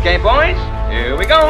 Okay, boys, here we go.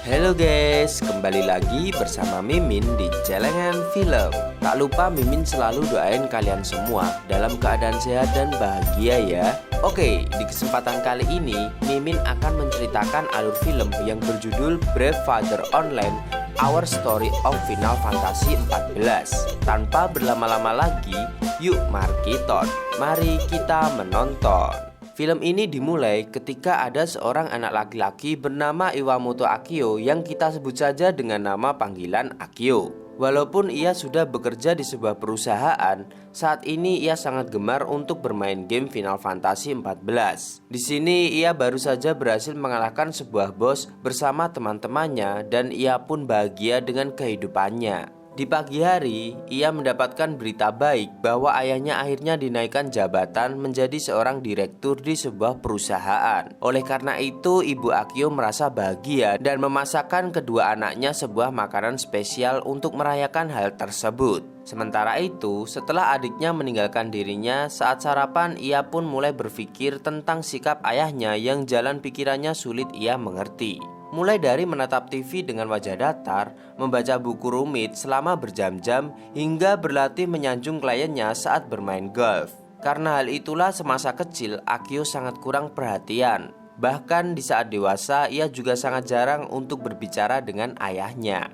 Halo guys, kembali lagi bersama Mimin di Celengan Film. Tak lupa Mimin selalu doain kalian semua dalam keadaan sehat dan bahagia ya. Oke, di kesempatan kali ini Mimin akan menceritakan alur film yang berjudul Brave Father Online Our Story of Final Fantasy 14. Tanpa berlama-lama lagi, yuk mari kita menonton. Film ini dimulai ketika ada seorang anak laki-laki bernama Iwamoto Akio yang kita sebut saja dengan nama panggilan Akio. Walaupun ia sudah bekerja di sebuah perusahaan, saat ini ia sangat gemar untuk bermain game Final Fantasy 14. Di sini ia baru saja berhasil mengalahkan sebuah bos bersama teman-temannya dan ia pun bahagia dengan kehidupannya. Di pagi hari, ia mendapatkan berita baik bahwa ayahnya akhirnya dinaikkan jabatan menjadi seorang direktur di sebuah perusahaan. Oleh karena itu, Ibu Akio merasa bahagia dan memasakkan kedua anaknya sebuah makanan spesial untuk merayakan hal tersebut. Sementara itu, setelah adiknya meninggalkan dirinya, saat sarapan ia pun mulai berpikir tentang sikap ayahnya yang jalan pikirannya sulit ia mengerti. Mulai dari menatap TV dengan wajah datar, membaca buku rumit selama berjam-jam, hingga berlatih menyanjung kliennya saat bermain golf. Karena hal itulah semasa kecil Akio sangat kurang perhatian. Bahkan di saat dewasa ia juga sangat jarang untuk berbicara dengan ayahnya.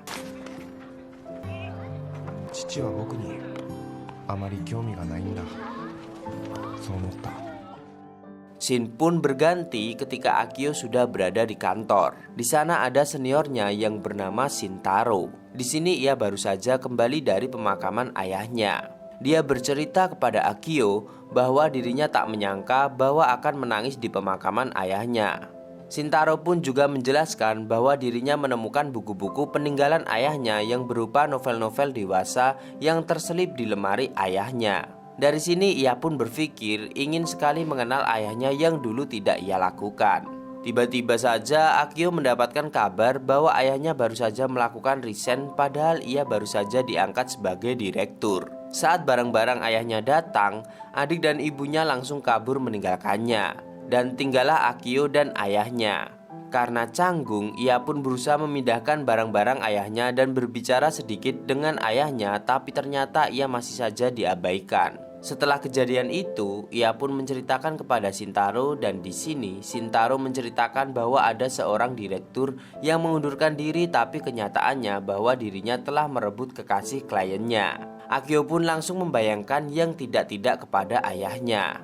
Scene pun berganti ketika Akio sudah berada di kantor. Di sana ada seniornya yang bernama Shintaro. Di sini ia baru saja kembali dari pemakaman ayahnya. Dia bercerita kepada Akio bahwa dirinya tak menyangka bahwa akan menangis di pemakaman ayahnya. Shintaro pun juga menjelaskan bahwa dirinya menemukan buku-buku peninggalan ayahnya yang berupa novel-novel dewasa yang terselip di lemari ayahnya. Dari sini ia pun berpikir ingin sekali mengenal ayahnya yang dulu tidak ia lakukan. Tiba-tiba saja Akio mendapatkan kabar bahwa ayahnya baru saja melakukan resign padahal ia baru saja diangkat sebagai direktur. Saat barang-barang ayahnya datang, adik dan ibunya langsung kabur meninggalkannya. Dan tinggallah Akio dan ayahnya. Karena canggung, ia pun berusaha memindahkan barang-barang ayahnya dan berbicara sedikit dengan ayahnya, tapi ternyata ia masih saja diabaikan. Setelah kejadian itu, ia pun menceritakan kepada Shintaro dan di sini Shintaro menceritakan bahwa ada seorang direktur yang mengundurkan diri tapi kenyataannya bahwa dirinya telah merebut kekasih kliennya. Akio pun langsung membayangkan yang tidak-tidak kepada ayahnya.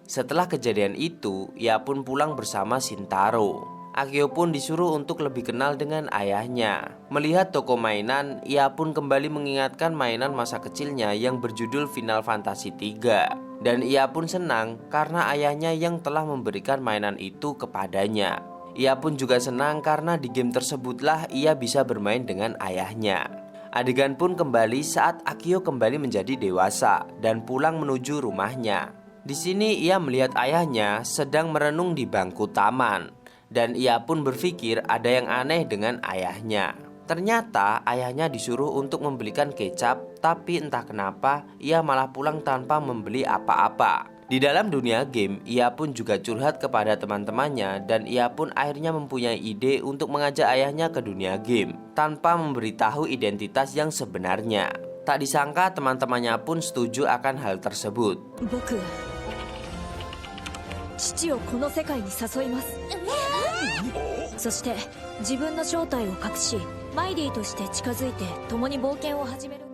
Setelah kejadian itu, ia pun pulang bersama Shintaro. Akio pun disuruh untuk lebih kenal dengan ayahnya. Melihat toko mainan, ia pun kembali mengingatkan mainan masa kecilnya yang berjudul Final Fantasy 3. Dan ia pun senang karena ayahnya yang telah memberikan mainan itu kepadanya. Ia pun juga senang karena di game tersebutlah ia bisa bermain dengan ayahnya. Adegan pun kembali saat Akio kembali menjadi dewasa dan pulang menuju rumahnya. Di sini ia melihat ayahnya sedang merenung di bangku taman. Dan ia pun berpikir ada yang aneh dengan ayahnya. Ternyata ayahnya disuruh untuk membelikan kecap, tapi entah kenapa ia malah pulang tanpa membeli apa-apa. Di dalam dunia game, ia pun juga curhat kepada teman-temannya dan ia pun akhirnya mempunyai ide untuk mengajak ayahnya ke dunia game tanpa memberitahu identitas yang sebenarnya. Tak disangka teman-temannya pun setuju akan hal tersebut. 父をこの世界に誘います。そして自分の正体を隠し、マイリーとして近づいて共に冒険を始めるんです。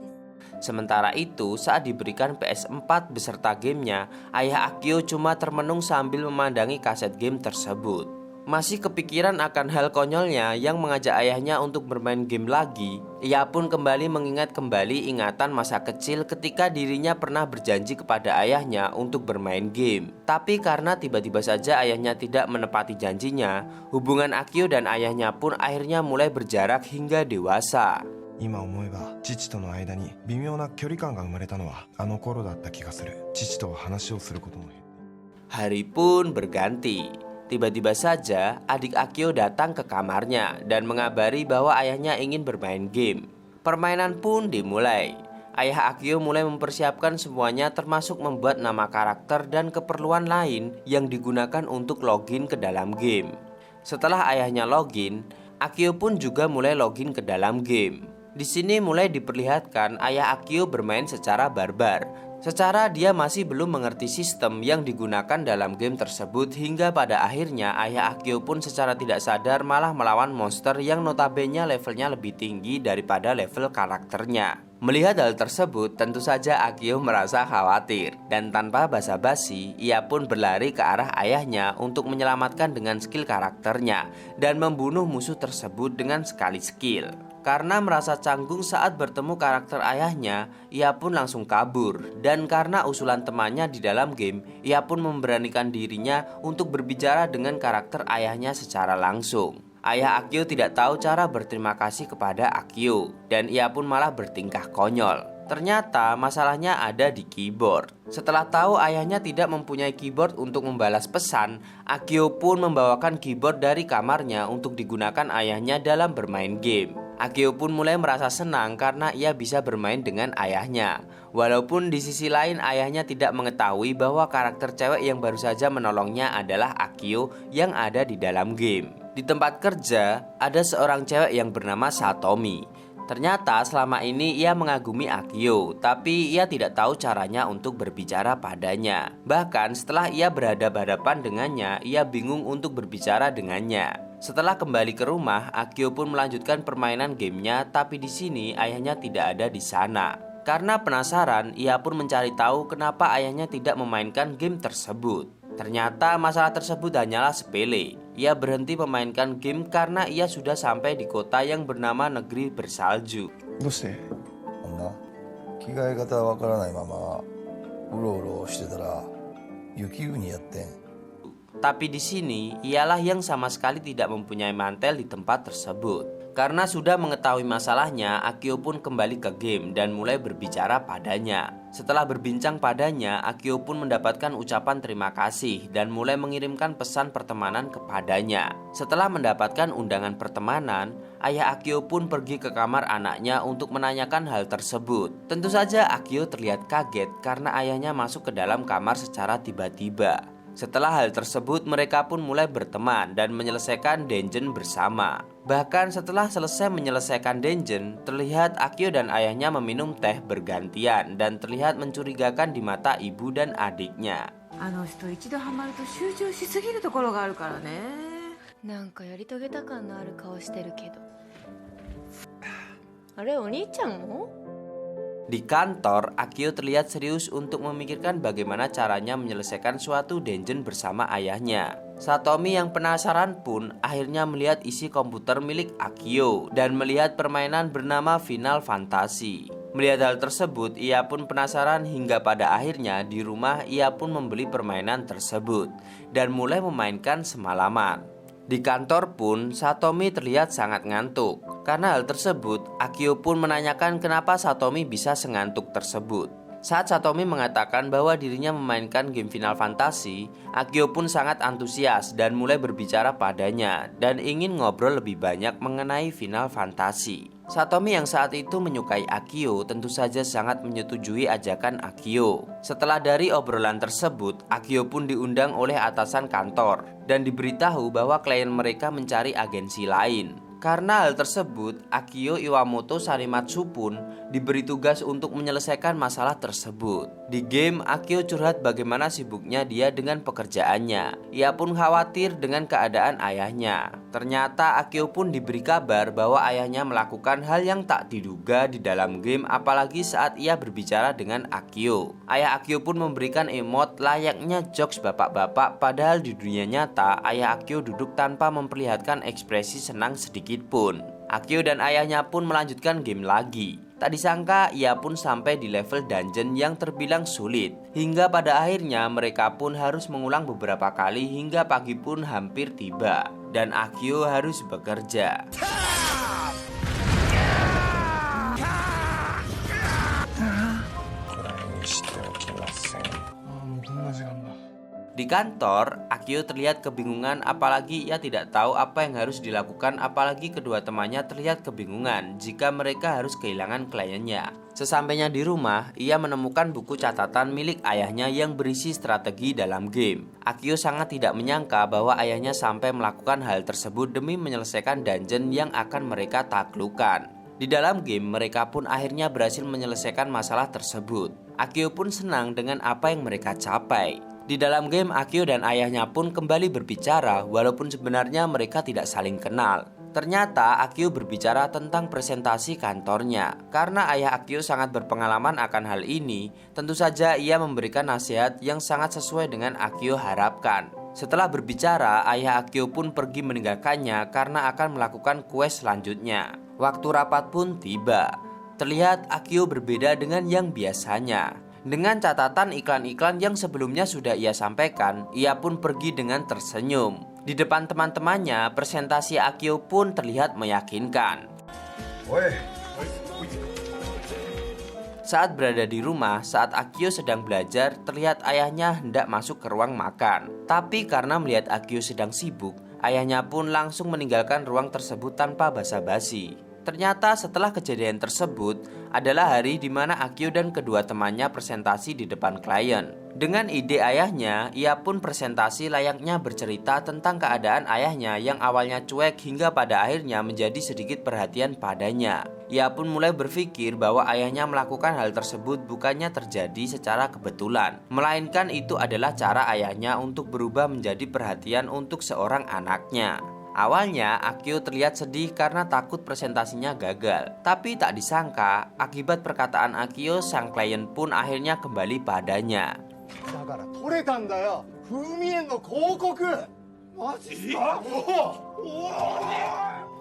Sementara itu, saat diberikan PS4 beserta gamenya, ayah Akio cuma termenung sambil memandangi kaset game tersebut. Masih kepikiran akan hal konyolnya yang mengajak ayahnya untuk bermain game lagi, ia pun kembali mengingat ingatan masa kecil ketika dirinya pernah berjanji kepada ayahnya untuk bermain game. Tapi karena tiba-tiba saja ayahnya tidak menepati janjinya, hubungan Akio dan ayahnya pun akhirnya mulai berjarak hingga dewasa. 今思えば父との間に微妙な距離感が生まれたのはあの頃だった気がする。父と話をすることも。 Hari pun berganti. Tiba-tiba saja adik Akio datang ke kamarnya dan mengabari bahwa ayahnya ingin bermain game. Permainan pun dimulai. Ayah Akio mulai mempersiapkan semuanya termasuk membuat nama karakter dan keperluan lain yang digunakan untuk login ke dalam game. Setelah ayahnya login, Akio pun juga mulai login ke dalam game. Di sini mulai diperlihatkan ayah Akio bermain secara barbar. Secara dia masih belum mengerti sistem yang digunakan dalam game tersebut hingga pada akhirnya ayah Akio pun secara tidak sadar malah melawan monster yang notabene levelnya lebih tinggi daripada level karakternya. Melihat hal tersebut, tentu saja Akio merasa khawatir dan tanpa basa-basi ia pun berlari ke arah ayahnya untuk menyelamatkan dengan skill karakternya dan membunuh musuh tersebut dengan sekali skill. Karena merasa canggung saat bertemu karakter ayahnya, ia pun langsung kabur. Dan karena usulan temannya di dalam game, ia pun memberanikan dirinya untuk berbicara dengan karakter ayahnya secara langsung. Ayah Akio tidak tahu cara berterima kasih kepada Akio, dan ia pun malah bertingkah konyol. Ternyata masalahnya ada di keyboard. Setelah tahu ayahnya tidak mempunyai keyboard untuk membalas pesan, Akio pun membawakan keyboard dari kamarnya untuk digunakan ayahnya dalam bermain game. Akio pun mulai merasa senang karena ia bisa bermain dengan ayahnya. Walaupun di sisi lain ayahnya tidak mengetahui bahwa karakter cewek yang baru saja menolongnya adalah Akio yang ada di dalam game. Di tempat kerja, ada seorang cewek yang bernama Satomi. Ternyata selama ini ia mengagumi Akio, tapi ia tidak tahu caranya untuk berbicara padanya. Bahkan setelah ia berhadapan-hadapan dengannya, ia bingung untuk berbicara dengannya. Setelah kembali ke rumah, Akio pun melanjutkan permainan gamenya, tapi di sini ayahnya tidak ada di sana. Karena penasaran, ia pun mencari tahu kenapa ayahnya tidak memainkan game tersebut. Ternyata masalah tersebut hanyalah sepele. Ia berhenti memainkan game karena ia sudah sampai di kota yang bernama Negeri Bersalju. どうして？こんな着替え方わからないままうろうろしてたら雪国やってん。 Tapi di sini ialah yang sama sekali tidak mempunyai mantel di tempat tersebut. Karena sudah mengetahui masalahnya, Akio pun kembali ke game dan mulai berbicara padanya. Setelah berbincang padanya, Akio pun mendapatkan ucapan terima kasih dan mulai mengirimkan pesan pertemanan kepadanya. Setelah mendapatkan undangan pertemanan, ayah Akio pun pergi ke kamar anaknya untuk menanyakan hal tersebut. Tentu saja Akio terlihat kaget karena ayahnya masuk ke dalam kamar secara tiba-tiba. Setelah hal tersebut, mereka pun mulai berteman dan menyelesaikan dungeon bersama. Bahkan setelah selesai menyelesaikan dungeon, terlihat Akio dan ayahnya meminum teh bergantian dan terlihat mencurigakan di mata ibu dan adiknya. あの人一度ハマると集中しすぎるところがあるからね。なんかやり遂げた感のある顔してるけど。あれ、お兄ちゃんも？ Di kantor, Akio terlihat serius untuk memikirkan bagaimana caranya menyelesaikan suatu dungeon bersama ayahnya. Satomi yang penasaran pun akhirnya melihat isi komputer milik Akio dan melihat permainan bernama Final Fantasy. Melihat hal tersebut, ia pun penasaran hingga pada akhirnya di rumah ia pun membeli permainan tersebut dan mulai memainkan semalaman. Di kantor pun Satomi terlihat sangat ngantuk. Karena hal tersebut, Akio pun menanyakan kenapa Satomi bisa sengantuk tersebut. Saat Satomi mengatakan bahwa dirinya memainkan game Final Fantasy, Akio pun sangat antusias dan mulai berbicara padanya dan ingin ngobrol lebih banyak mengenai Final Fantasy. Satomi yang saat itu menyukai Akio tentu saja sangat menyetujui ajakan Akio. Setelah dari obrolan tersebut, Akio pun diundang oleh atasan kantor dan diberitahu bahwa klien mereka mencari agensi lain. Karena hal tersebut, Akio Iwamoto Sarimatsu pun diberi tugas untuk menyelesaikan masalah tersebut. Di game, Akio curhat bagaimana sibuknya dia dengan pekerjaannya. Ia pun khawatir dengan keadaan ayahnya. Ternyata Akio pun diberi kabar bahwa ayahnya melakukan hal yang tak diduga di dalam game, apalagi saat ia berbicara dengan Akio. Ayah Akio pun memberikan emot layaknya jokes bapak-bapak, padahal di dunia nyata ayah Akio duduk tanpa memperlihatkan ekspresi senang sedikit pun. Akio dan ayahnya pun melanjutkan game lagi. Tak disangka ia pun sampai di level dungeon yang terbilang sulit. Hingga pada akhirnya mereka pun harus mengulang beberapa kali hingga pagi pun hampir tiba. Dan Akio harus bekerja. Di kantor, Akio terlihat kebingungan apalagi ia tidak tahu apa yang harus dilakukan, apalagi kedua temannya terlihat kebingungan jika mereka harus kehilangan kliennya. Sesampainya di rumah, ia menemukan buku catatan milik ayahnya yang berisi strategi dalam game. Akio sangat tidak menyangka bahwa ayahnya sampai melakukan hal tersebut demi menyelesaikan dungeon yang akan mereka taklukkan. Di dalam game, mereka pun akhirnya berhasil menyelesaikan masalah tersebut. Akio pun senang dengan apa yang mereka capai. Di dalam game, Akio dan ayahnya pun kembali berbicara walaupun sebenarnya mereka tidak saling kenal. Ternyata Akio berbicara tentang presentasi kantornya. Karena ayah Akio sangat berpengalaman akan hal ini, tentu saja ia memberikan nasihat yang sangat sesuai dengan Akio harapkan. Setelah berbicara, ayah Akio pun pergi meninggalkannya karena akan melakukan quest selanjutnya. Waktu rapat pun tiba. Terlihat Akio berbeda dengan yang biasanya. Dengan catatan iklan-iklan yang sebelumnya sudah ia sampaikan, ia pun pergi dengan tersenyum. Di depan teman-temannya, presentasi Akio pun terlihat meyakinkan. Saat berada di rumah, saat Akio sedang belajar, terlihat ayahnya hendak masuk ke ruang makan. Tapi karena melihat Akio sedang sibuk, ayahnya pun langsung meninggalkan ruang tersebut tanpa basa-basi. Ternyata setelah kejadian tersebut adalah hari di mana Akio dan kedua temannya presentasi di depan klien. Dengan ide ayahnya, ia pun presentasi layaknya bercerita tentang keadaan ayahnya yang awalnya cuek hingga pada akhirnya menjadi sedikit perhatian padanya. Ia pun mulai berpikir bahwa ayahnya melakukan hal tersebut bukannya terjadi secara kebetulan, melainkan itu adalah cara ayahnya untuk berubah menjadi perhatian untuk seorang anaknya. Awalnya Akio terlihat sedih karena takut presentasinya gagal. Tapi tak disangka, akibat perkataan Akio, sang klien pun akhirnya kembali padanya.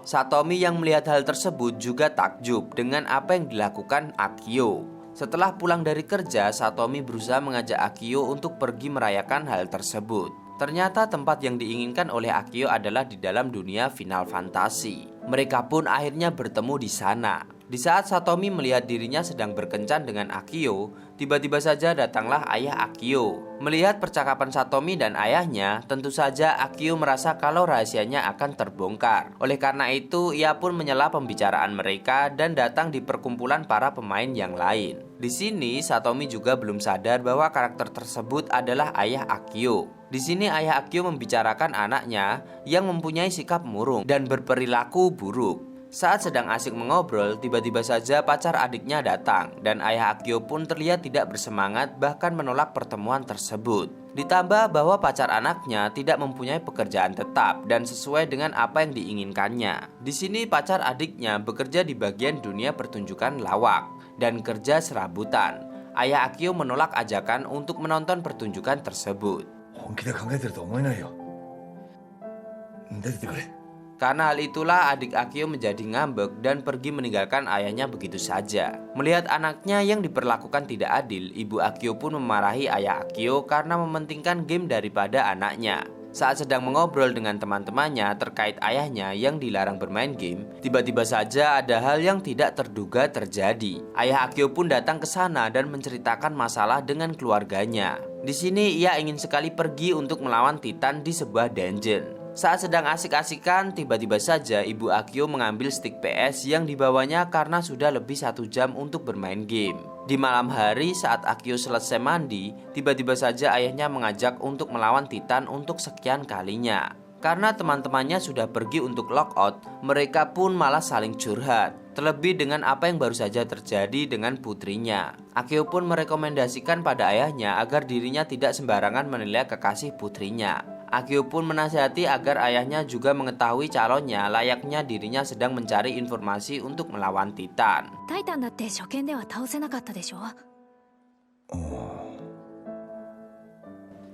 Satomi yang melihat hal tersebut juga takjub dengan apa yang dilakukan Akio. Setelah pulang dari kerja, Satomi berusaha mengajak Akio untuk pergi merayakan hal tersebut. Ternyata tempat yang diinginkan oleh Akio adalah di dalam dunia Final Fantasy. Mereka pun akhirnya bertemu di sana. Di saat Satomi melihat dirinya sedang berkencan dengan Akio, tiba-tiba saja datanglah ayah Akio. Melihat percakapan Satomi dan ayahnya, tentu saja Akio merasa kalau rahasianya akan terbongkar. Oleh karena itu, ia pun menyela pembicaraan mereka dan datang di perkumpulan para pemain yang lain. Di sini, Satomi juga belum sadar bahwa karakter tersebut adalah ayah Akio. Di sini ayah Akio membicarakan anaknya yang mempunyai sikap murung dan berperilaku buruk. Saat sedang asik mengobrol, tiba-tiba saja pacar adiknya datang dan ayah Akio pun terlihat tidak bersemangat bahkan menolak pertemuan tersebut. Ditambah bahwa pacar anaknya tidak mempunyai pekerjaan tetap dan sesuai dengan apa yang diinginkannya. Di sini pacar adiknya bekerja di bagian dunia pertunjukan lawak dan kerja serabutan. Ayah Akio menolak ajakan untuk menonton pertunjukan tersebut. Karena hal itulah adik Akio menjadi ngambek dan pergi meninggalkan ayahnya begitu saja. Melihat anaknya yang diperlakukan tidak adil, ibu Akio pun memarahi ayah Akio karena mementingkan game daripada anaknya. Saat sedang mengobrol dengan teman-temannya terkait ayahnya yang dilarang bermain game, tiba-tiba saja ada hal yang tidak terduga terjadi. Ayah Akio pun datang ke sana dan menceritakan masalah dengan keluarganya. Di sini ia ingin sekali pergi untuk melawan Titan di sebuah dungeon. Saat sedang asik-asikan, tiba-tiba saja ibu Akio mengambil stick PS yang dibawanya karena sudah lebih 1 jam untuk bermain game. Di malam hari saat Akio selesai mandi, tiba-tiba saja ayahnya mengajak untuk melawan Titan untuk sekian kalinya. Karena teman-temannya sudah pergi untuk lockout, mereka pun malah saling curhat. Terlebih dengan apa yang baru saja terjadi dengan putrinya. Akio pun merekomendasikan pada ayahnya agar dirinya tidak sembarangan menilai kekasih putrinya. Akio pun menasihati agar ayahnya juga mengetahui calonnya layaknya dirinya sedang mencari informasi untuk melawan Titan. Titan だって初見では倒せなかったでしょ?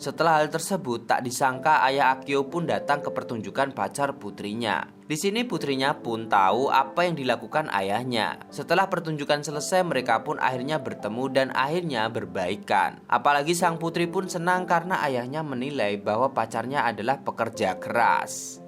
Setelah hal tersebut, tak disangka ayah Akio pun datang ke pertunjukan pacar putrinya. Di sini putrinya pun tahu apa yang dilakukan ayahnya. Setelah pertunjukan selesai, mereka pun akhirnya bertemu dan akhirnya berbaikan. Apalagi sang putri pun senang karena ayahnya menilai bahwa pacarnya adalah pekerja keras.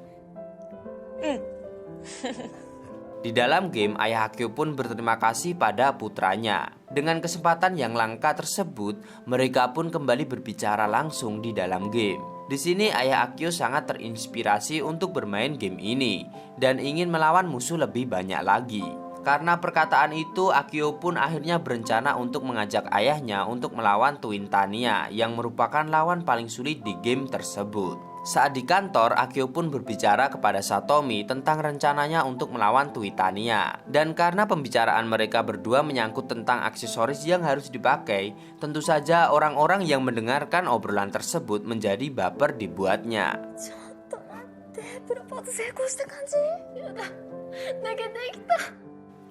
Di dalam game, ayah Akio pun berterima kasih pada putranya. Dengan kesempatan yang langka tersebut, mereka pun kembali berbicara langsung di dalam game. Di sini ayah Akio sangat terinspirasi untuk bermain game ini dan ingin melawan musuh lebih banyak lagi. Karena perkataan itu, Akio pun akhirnya berencana untuk mengajak ayahnya untuk melawan Twin Tania yang merupakan lawan paling sulit di game tersebut. Saat di kantor, Akio pun berbicara kepada Satomi tentang rencananya untuk melawan Twin Tania. Dan karena pembicaraan mereka berdua menyangkut tentang aksesoris yang harus dipakai, tentu saja orang-orang yang mendengarkan obrolan tersebut menjadi baper dibuatnya.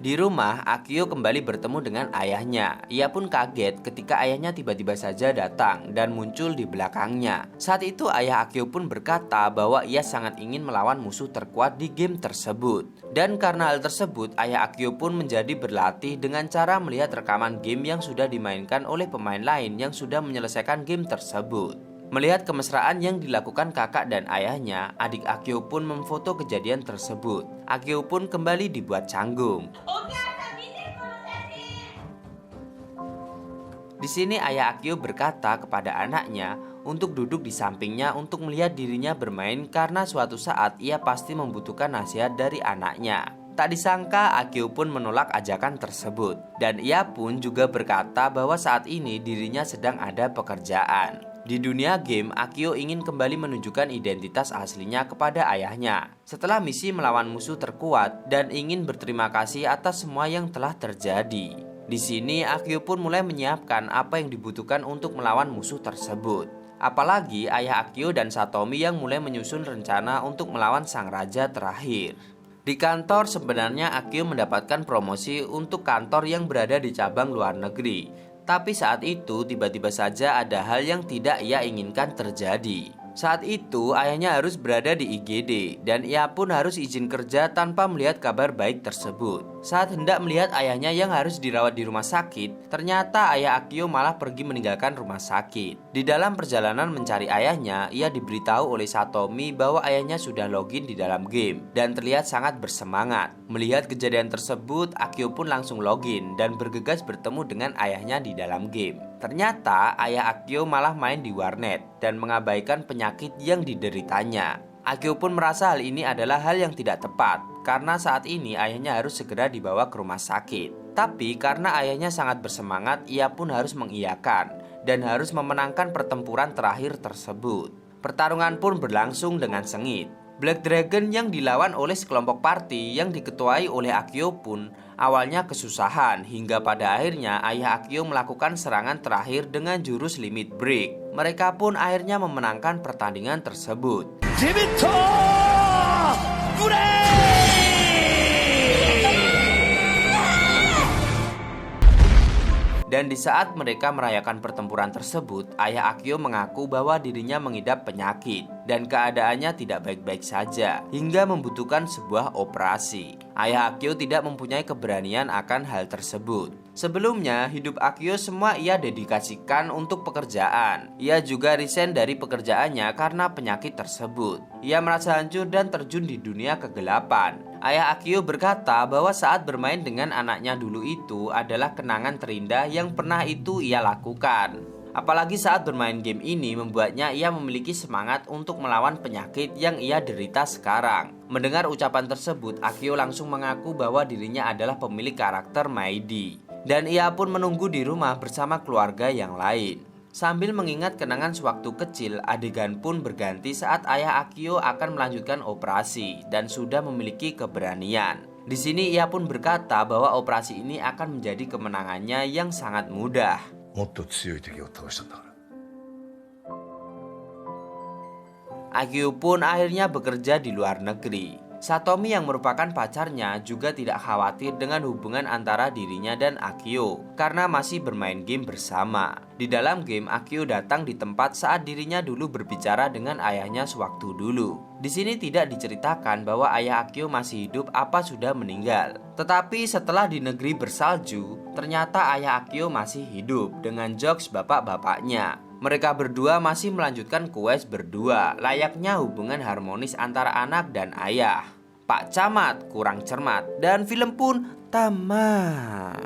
Di rumah, Akio kembali bertemu dengan ayahnya. Ia pun kaget ketika ayahnya tiba-tiba saja datang dan muncul di belakangnya. Saat itu ayah Akio pun berkata bahwa ia sangat ingin melawan musuh terkuat di game tersebut. Dan karena hal tersebut, ayah Akio pun menjadi berlatih dengan cara melihat rekaman game yang sudah dimainkan oleh pemain lain yang sudah menyelesaikan game tersebut. Melihat kemesraan yang dilakukan kakak dan ayahnya, adik Akio pun memfoto kejadian tersebut. Akio pun kembali dibuat canggung. Di sini ayah Akio berkata kepada anaknya untuk duduk di sampingnya untuk melihat dirinya bermain karena suatu saat ia pasti membutuhkan nasihat dari anaknya. Tak disangka Akio pun menolak ajakan tersebut. Dan ia pun juga berkata bahwa saat ini dirinya sedang ada pekerjaan. Di dunia game, Akio ingin kembali menunjukkan identitas aslinya kepada ayahnya setelah misi melawan musuh terkuat dan ingin berterima kasih atas semua yang telah terjadi. Di sini Akio pun mulai menyiapkan apa yang dibutuhkan untuk melawan musuh tersebut. Apalagi ayah Akio dan Satomi yang mulai menyusun rencana untuk melawan sang raja terakhir. Di kantor sebenarnya Akio mendapatkan promosi untuk kantor yang berada di cabang luar negeri. Tapi saat itu tiba-tiba saja ada hal yang tidak ia inginkan terjadi. Saat itu ayahnya harus berada di IGD dan ia pun harus izin kerja tanpa melihat kabar baik tersebut. Saat hendak melihat ayahnya yang harus dirawat di rumah sakit, ternyata ayah Akio malah pergi meninggalkan rumah sakit. Di dalam perjalanan mencari ayahnya, ia diberitahu oleh Satomi bahwa ayahnya sudah login di dalam game dan terlihat sangat bersemangat. Melihat kejadian tersebut, Akio pun langsung login dan bergegas bertemu dengan ayahnya di dalam game. Ternyata ayah Akio malah main di warnet dan mengabaikan penyakit yang dideritanya. Akio pun merasa hal ini adalah hal yang tidak tepat karena saat ini ayahnya harus segera dibawa ke rumah sakit. Tapi karena ayahnya sangat bersemangat, ia pun harus mengiyakan dan harus memenangkan pertempuran terakhir tersebut. Pertarungan pun berlangsung dengan sengit. Black Dragon yang dilawan oleh sekelompok party yang diketuai oleh Akio pun awalnya kesusahan hingga pada akhirnya ayah Akio melakukan serangan terakhir dengan jurus limit break. Mereka pun akhirnya memenangkan pertandingan tersebut. Dan di saat mereka merayakan pertempuran tersebut, ayah Akio mengaku bahwa dirinya mengidap penyakit dan keadaannya tidak baik-baik saja hingga membutuhkan sebuah operasi. Ayah Akio tidak mempunyai keberanian akan hal tersebut. Sebelumnya, hidup Akio semua ia dedikasikan untuk pekerjaan. Ia juga resign dari pekerjaannya karena penyakit tersebut. Ia merasa hancur dan terjun di dunia kegelapan. Ayah Akio berkata bahwa saat bermain dengan anaknya dulu itu adalah kenangan terindah yang pernah itu ia lakukan. Apalagi saat bermain game ini membuatnya ia memiliki semangat untuk melawan penyakit yang ia derita sekarang. Mendengar ucapan tersebut, Akio langsung mengaku bahwa dirinya adalah pemilik karakter Maidi. Dan ia pun menunggu di rumah bersama keluarga yang lain. Sambil mengingat kenangan sewaktu kecil, adegan pun berganti saat ayah Akio akan melanjutkan operasi dan sudah memiliki keberanian. Di sini ia pun berkata bahwa operasi ini akan menjadi kemenangannya yang sangat mudah. Akio pun akhirnya bekerja di luar negeri. Satomi yang merupakan pacarnya juga tidak khawatir dengan hubungan antara dirinya dan Akio karena masih bermain game bersama. Di dalam game, Akio datang di tempat saat dirinya dulu berbicara dengan ayahnya sewaktu dulu. Di sini tidak diceritakan bahwa ayah Akio masih hidup apa sudah meninggal. Tetapi setelah di negeri bersalju, ternyata ayah Akio masih hidup dengan jokes bapak-bapaknya. Mereka berdua masih melanjutkan quest berdua, layaknya hubungan harmonis antara anak dan ayah. Pak Camat kurang cermat, dan film pun tamat.